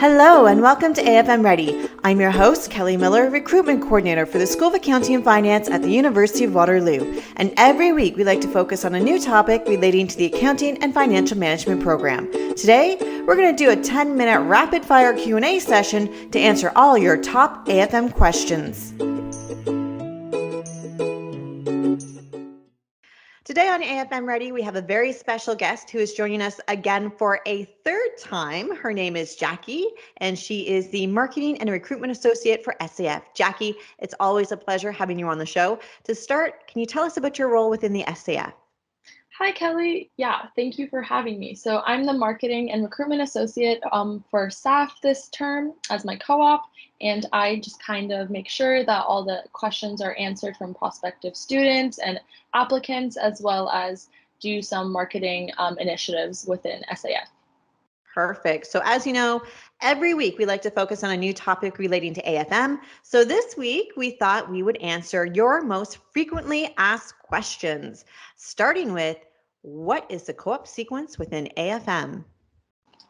Hello and welcome to AFM Ready. I'm your host, Kelly Miller, Recruitment Coordinator for the School of Accounting and Finance at the University of Waterloo. And every week we like to focus on a new topic relating to the Accounting and Financial Management program. Today, we're going to do a 10-minute rapid-fire Q&A session to answer all your top AFM questions. Today on AFM Ready, we have a very special guest who is joining us again for a third time. Her name is Jackie, and she is the Marketing and Recruitment Associate for SAF. Jackie, it's always a pleasure having you on the show. To start, can you tell us about your role within the SAF? Hi, Kelly. Yeah, thank you for having me. So I'm the Marketing and Recruitment Associate for SAF this term as my co-op, and I just kind of make sure that all the questions are answered from prospective students and applicants, as well as do some marketing initiatives within SAF. Perfect. So as you know, every week we like to focus on a new topic relating to AFM. So this week we thought we would answer your most frequently asked questions, starting with, what is the co-op sequence within AFM?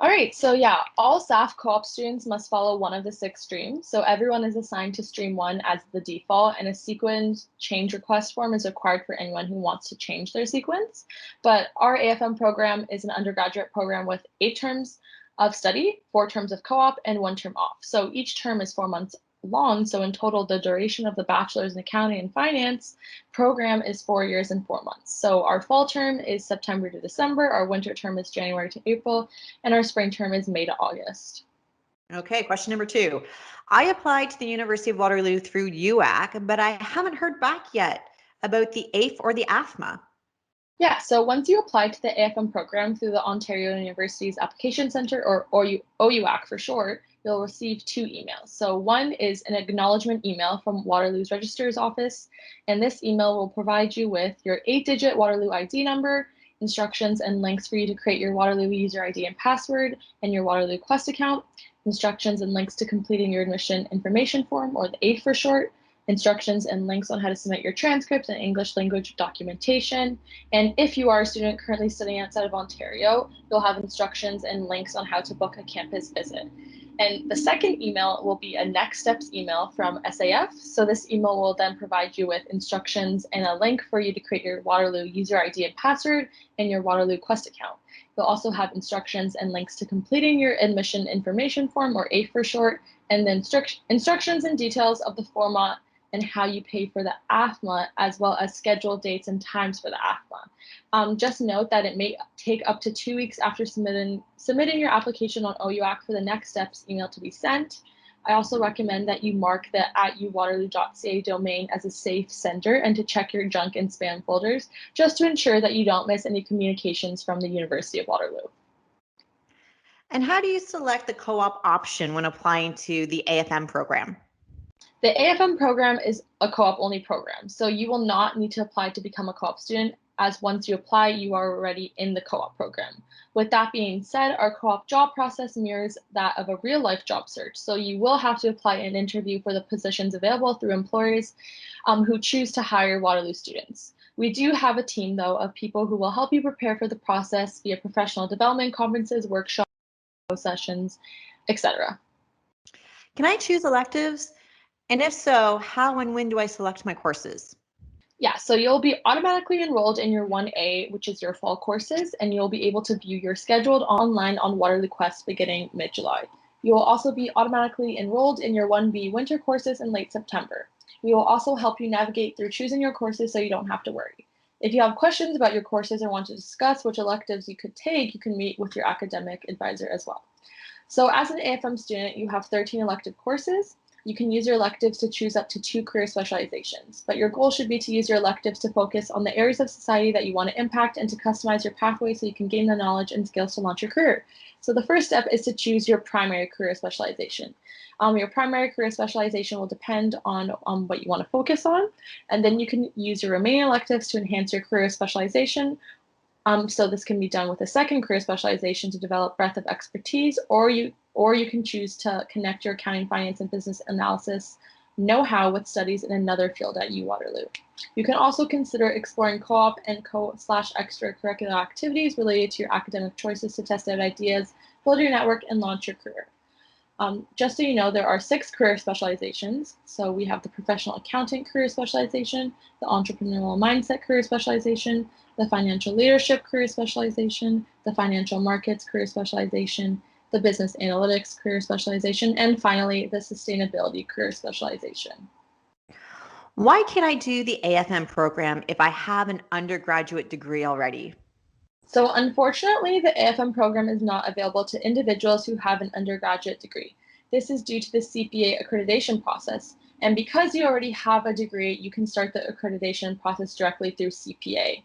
All right, so yeah, all SAF co-op students must follow one of the 6 streams. So everyone is assigned to stream 1 as the default, and a sequence change request form is required for anyone who wants to change their sequence. But our AFM program is an undergraduate program with 8 terms of study, 4 terms of co-op, and 1 term off. So each term is 4 months long. So in total, the duration of the bachelor's in accounting and finance program is 4 years and 4 months. So our fall term is September to December, our winter term is January to April, and our spring term is May to August. Okay, question number 2. I applied to the University of Waterloo through UAC, but I haven't heard back yet about the AFE or the AFMA. Yeah, so once you apply to the AFM program through the Ontario University's Application Centre, or OUAC for short, you'll receive 2 emails. So one is an acknowledgement email from Waterloo's Registrar's Office, and this email will provide you with your 8-digit Waterloo ID number, instructions and links for you to create your Waterloo user ID and password, and your Waterloo Quest account, instructions and links to completing your admission information form, or the AID for short, instructions and links on how to submit your transcripts and English language documentation. And if you are a student currently studying outside of Ontario, you'll have instructions and links on how to book a campus visit. And the second email will be a next steps email from SAF. So this email will then provide you with instructions and a link for you to create your Waterloo user ID and password and your Waterloo Quest account. You'll also have instructions and links to completing your admission information form, or AID for short, and then instructions and details of the format and how you pay for the AFMA, as well as scheduled dates and times for the AFMA. Just note that it may take up to 2 weeks after submitting your application on OUAC for the next steps email to be sent. I also recommend that you mark the @uwaterloo.ca domain as a safe sender and to check your junk and spam folders, just to ensure that you don't miss any communications from the University of Waterloo. And how do you select the co-op option when applying to the AFM program? The AFM program is a co-op only program, so you will not need to apply to become a co-op student, as once you apply, you are already in the co-op program. With that being said, our co-op job process mirrors that of a real-life job search, so you will have to apply and interview for the positions available through employers who choose to hire Waterloo students. We do have a team, though, of people who will help you prepare for the process via professional development conferences, workshops, sessions, etc. Can I choose electives? And if so, how and when do I select my courses? Yeah, so you'll be automatically enrolled in your 1A, which is your fall courses, and you'll be able to view your scheduled online on Waterloo Quest beginning mid-July. You will also be automatically enrolled in your 1B winter courses in late September. We will also help you navigate through choosing your courses so you don't have to worry. If you have questions about your courses or want to discuss which electives you could take, you can meet with your academic advisor as well. So as an AFM student, you have 13 elective courses. You can use your electives to choose up to 2 career specializations, but your goal should be to use your electives to focus on the areas of society that you want to impact and to customize your pathway so you can gain the knowledge and skills to launch your career. So the first step is to choose your primary career specialization. Your primary career specialization will depend on what you want to focus on, and then you can use your remaining electives to enhance your career specialization. So this can be done with a second career specialization to develop breadth of expertise, or you can choose to connect your accounting, finance, and business analysis know-how with studies in another field at UWaterloo. You can also consider exploring co-op and co/extracurricular activities related to your academic choices to test out ideas, build your network, and launch your career. Just so you know, there are 6 career specializations. So we have the professional accountant career specialization, the entrepreneurial mindset career specialization, the financial leadership career specialization, the financial markets career specialization, the business analytics career specialization, and finally, the sustainability career specialization. Why can't I do the AFM program if I have an undergraduate degree already? So unfortunately, the AFM program is not available to individuals who have an undergraduate degree. This is due to the CPA accreditation process. And because you already have a degree, you can start the accreditation process directly through CPA.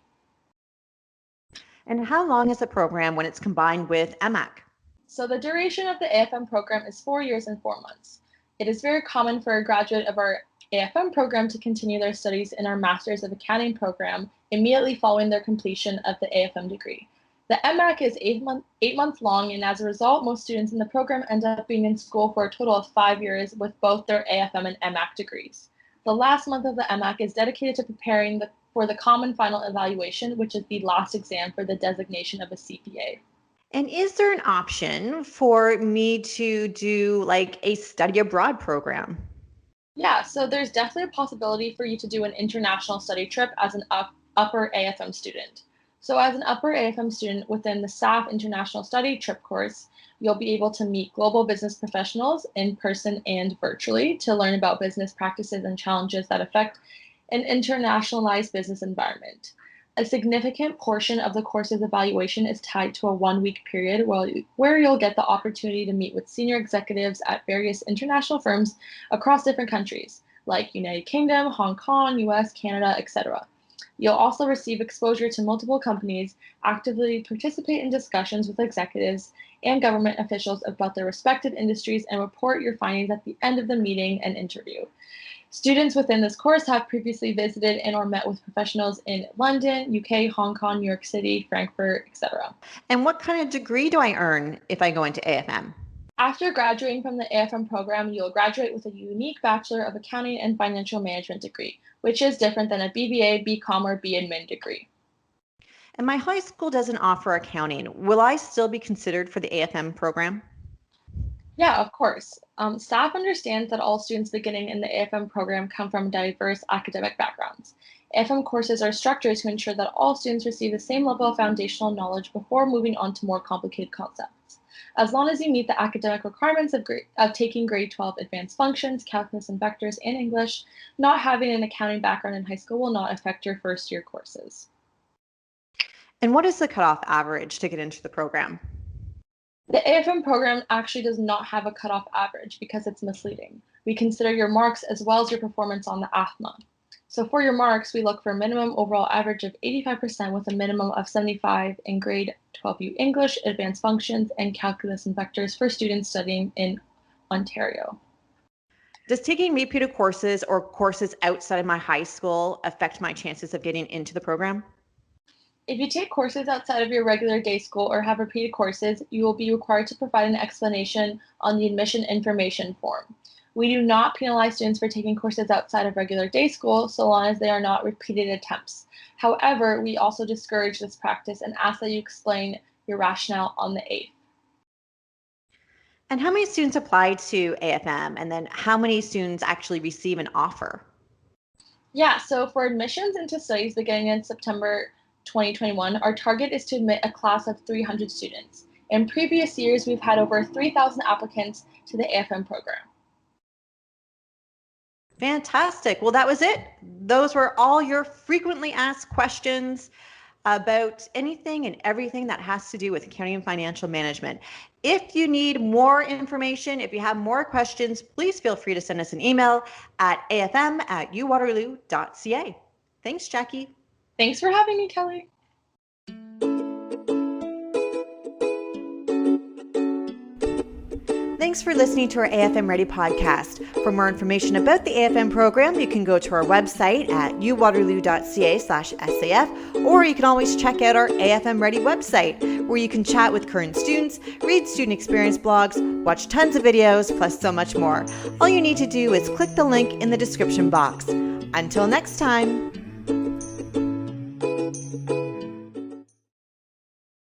And how long is the program when it's combined with Emac? So the duration of the AFM program is 4 years and 4 months. It is very common for a graduate of our AFM program to continue their studies in our Masters of Accounting program immediately following their completion of the AFM degree. The Emac is 8 months long, and as a result, most students in the program end up being in school for a total of 5 years with both their AFM and Emac degrees. The last month of the Emac is dedicated to preparing for the common final evaluation, which is the last exam for the designation of a CPA. And is there an option for me to do like a study abroad program? Yeah, so there's definitely a possibility for you to do an international study trip as an upper AFM student. So as an upper AFM student within the SAF International Study Trip course, you'll be able to meet global business professionals in person and virtually to learn about business practices and challenges that affect an internationalized business environment. A significant portion of the course's evaluation is tied to a 1-week period where you'll get the opportunity to meet with senior executives at various international firms across different countries, like United Kingdom, Hong Kong, US, Canada, etc. You'll also receive exposure to multiple companies, actively participate in discussions with executives and government officials about their respective industries, and report your findings at the end of the meeting and interview. Students within this course have previously visited and or met with professionals in London, UK, Hong Kong, New York City, Frankfurt, etc. And what kind of degree do I earn if I go into AFM? After graduating from the AFM program, you'll graduate with a unique Bachelor of Accounting and Financial Management degree, which is different than a BBA, BCom, or BAdmin degree. And my high school doesn't offer accounting. Will I still be considered for the AFM program? Yeah, of course. Staff understands that all students beginning in the AFM program come from diverse academic backgrounds. AFM courses are structured to ensure that all students receive the same level of foundational knowledge before moving on to more complicated concepts. As long as you meet the academic requirements of taking grade 12 advanced functions, calculus and vectors, and English, not having an accounting background in high school will not affect your first year courses. And what is the cutoff average to get into the program? The AFM program actually does not have a cutoff average because it's misleading. We consider your marks as well as your performance on the AFMA. So for your marks, we look for a minimum overall average of 85% with a minimum of 75 in grade 12U English, advanced functions, and calculus and vectors for students studying in Ontario. Does taking repeated courses or courses outside of my high school affect my chances of getting into the program? If you take courses outside of your regular day school or have repeated courses, you will be required to provide an explanation on the admission information form. We do not penalize students for taking courses outside of regular day school so long as they are not repeated attempts. However, we also discourage this practice and ask that you explain your rationale on the 8th. And how many students apply to AFM, and then how many students actually receive an offer? Yeah, so for admissions into studies beginning in September 2021, our target is to admit a class of 300 students. In previous years, we've had over 3,000 applicants to the AFM program. Fantastic. Well, that was it. Those were all your frequently asked questions about anything and everything that has to do with accounting and financial management. If you need more information, if you have more questions, please feel free to send us an email at afm@uwaterloo.ca. Thanks, Jackie. Thanks for having me, Kelly. Thanks for listening to our AFM Ready podcast. For more information about the AFM program, you can go to our website at uwaterloo.ca/SAF, or you can always check out our AFM Ready website, where you can chat with current students, read student experience blogs, watch tons of videos, plus so much more. All you need to do is click the link in the description box. Until next time.